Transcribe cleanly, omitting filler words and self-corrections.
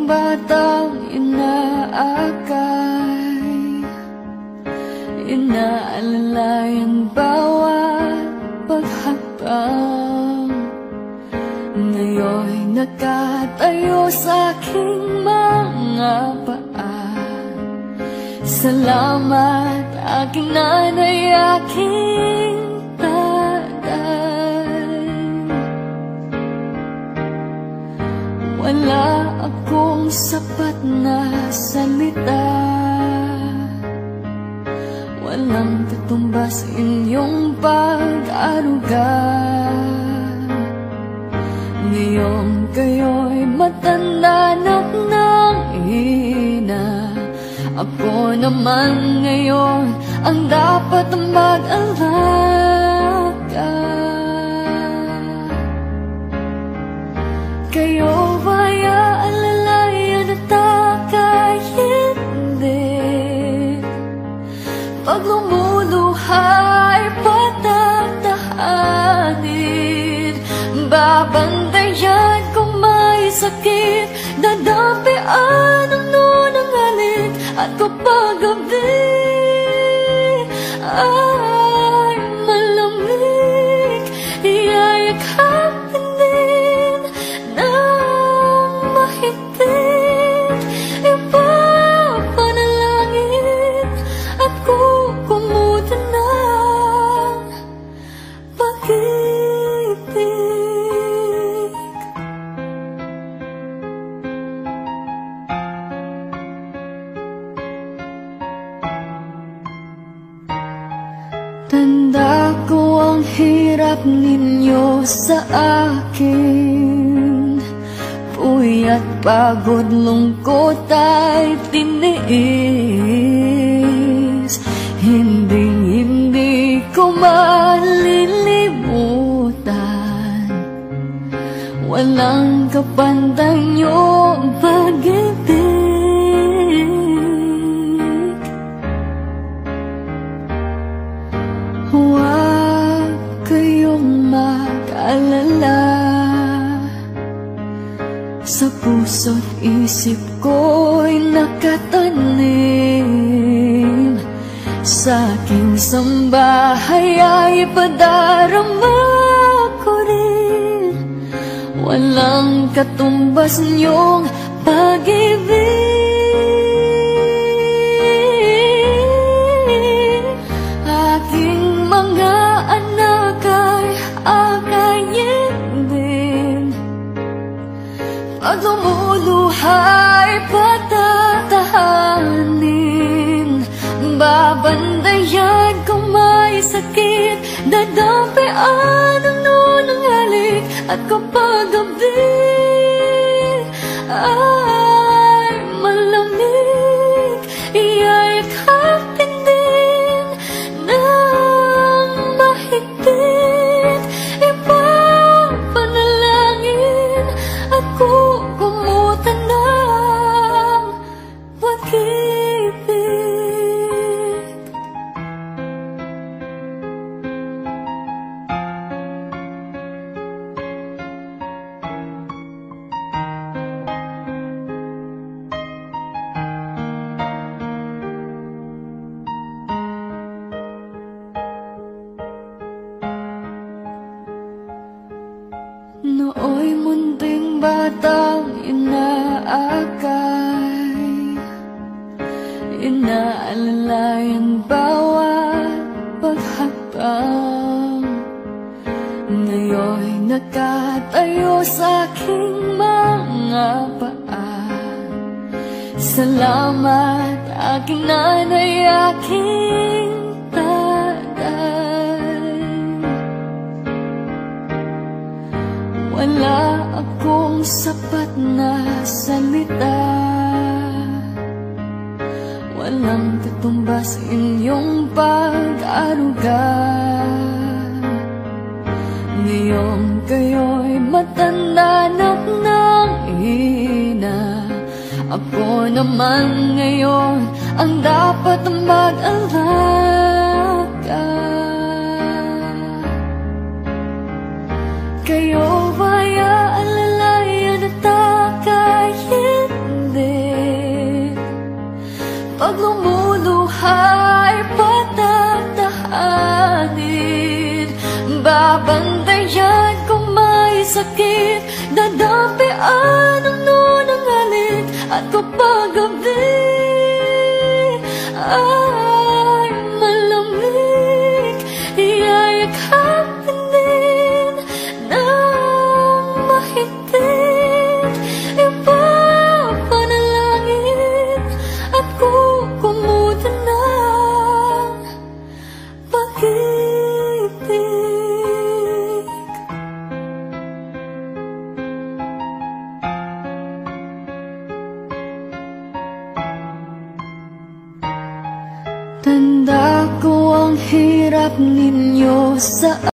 batang inaakay, inaalalayan bawat paghapang. Ngayon'y nakatayo sa aking mga paa. Salamat aking nanay, aking tatay. Wala akong sapat na salita, walang katumbas inyong pag-aruga. Ngayon kayo'y matanda ng hina, ako naman ngayon ang dapat mag-alaga. Kayo ba'y aalalayan at aka'y hindi? Pag lumuluha'y patatahanin, babantayan kung may sakit, dadampian ang nunang halik. At kapag gabi ay malamig, iyayakapin din ng mahigpit. Ipapanalangin at kukumutan ng pag-ibig. Tanda ko ang hirap ninyo sa akin, puyat, pagod, lungkot ay tiniis. Hindi ko malilimutan, walang kapantay niyong pag-ibig. Huwag kayong mag-alala, sa puso't isip ko'y nakatanim. Sa aking sambahay ay ipadarama ko rin, walang katumbas niyong pag-ibig. Pag lumuluha'y patatahanin, babandayan kung may sakit, dadampian ang nunang halik. At kapag gabi ay malamig, iyayakapin din ng mahigpit. Ipapanalangin at kukumutan ng pag-ibig. Nooy munting batang inaakay, inaalalayan bawat paghapang. Ngayon'y nakatayo sa aking mga paa. Salamat aking nanay, aking tatay. Wala akong sapat na salita, walang katumbas inyong pag-aruga. Ngayon kayo'y matanda ng hina, ako naman ngayon ang dapat mag-alaga. Kayo ba'y aalalayan at aka'y hindi? Tanda ko ang hirap ninyo sa